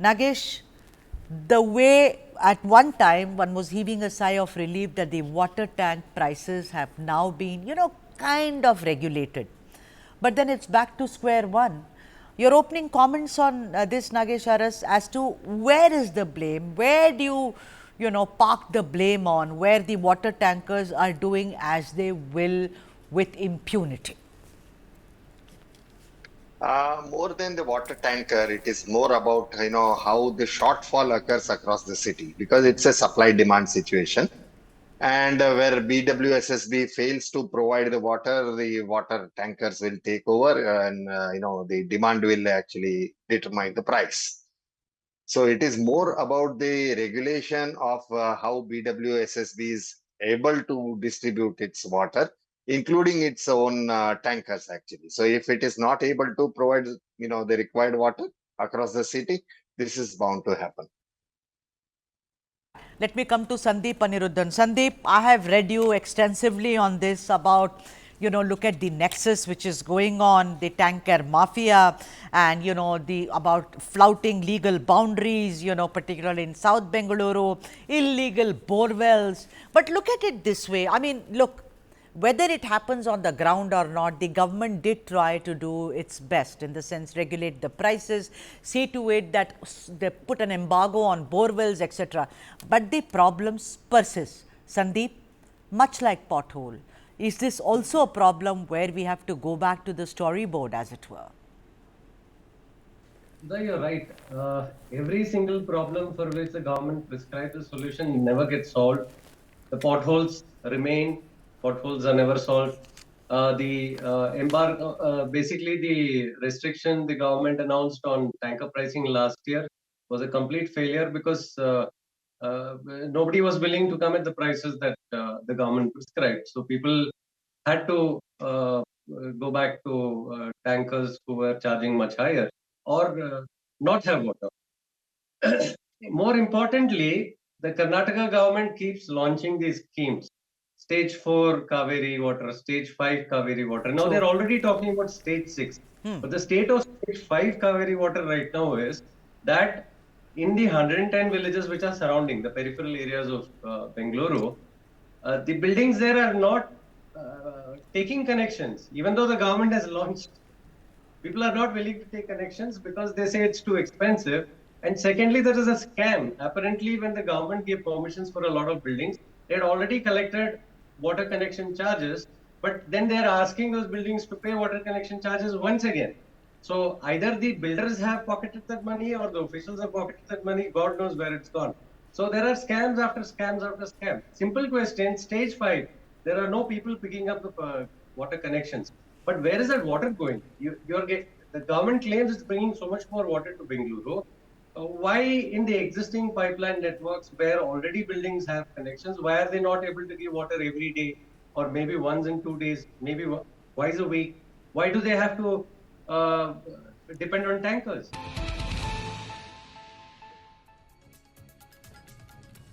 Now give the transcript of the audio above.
Nagesh, the way at one time one was heaving a sigh of relief that the water tank prices have now been, kind of regulated. But then it's back to square one. Your opening comments on this, Nagesh Aras, as to where is the blame? Where do you, park the blame on, where the water tankers are doing as they will with impunity? More than the water tanker, it is more about how the shortfall occurs across the city because it's a supply demand situation. And where BWSSB fails to provide the water tankers will take over, and the demand will actually determine the price. So it is more about the regulation of how BWSSB is able to distribute its water, including its own tankers actually. So if it is not able to provide, the required water across the city, this is bound to happen. Let me come to Sandeep Aniruddhan. Sandeep, I have read you extensively on this about, look at the nexus which is going on, the tanker mafia, and, the about flouting legal boundaries, particularly in South Bengaluru, illegal bore wells. But look at it this way. I mean, look, whether it happens on the ground or not, the government did try to do its best, in the sense regulate the prices, see to it that they put an embargo on borewells, etc. But the problems persist. Sandeep, much like pothole, is this also a problem where we have to go back to the storyboard, as it were? No, you're right. Every single problem for which the government prescribes a solution never gets solved. The potholes remain. Potholes are never solved. The embargo, basically the restriction the government announced on tanker pricing last year was a complete failure because nobody was willing to come at the prices that the government prescribed. So people had to go back to tankers who were charging much higher or not have water. More importantly, the Karnataka government keeps launching these schemes. Stage 4 Cauvery water, stage 5 Cauvery water. Now True. they're already talking about stage 6. But the state of stage 5 Cauvery water right now is that in the 110 villages which are surrounding the peripheral areas of Bengaluru, the buildings there are not taking connections, even though the government has launched. People are not willing to take connections because they say it's too expensive. And secondly, there is a scam. Apparently, when the government gave permissions for a lot of buildings, they had already collected water connection charges, but then they are asking those buildings to pay water connection charges once again. So either the builders have pocketed that money or the officials have pocketed that money. God knows where it's gone. So there are scams after scams after scams. Simple question, stage 5, there are no people picking up the water connections. But where is that water going? The government claims it's bringing so much more water to Bengaluru. Why in the existing pipeline networks where already buildings have connections, why are they not able to give water every day or maybe once in 2 days, maybe twice a week? Why do they have to depend on tankers?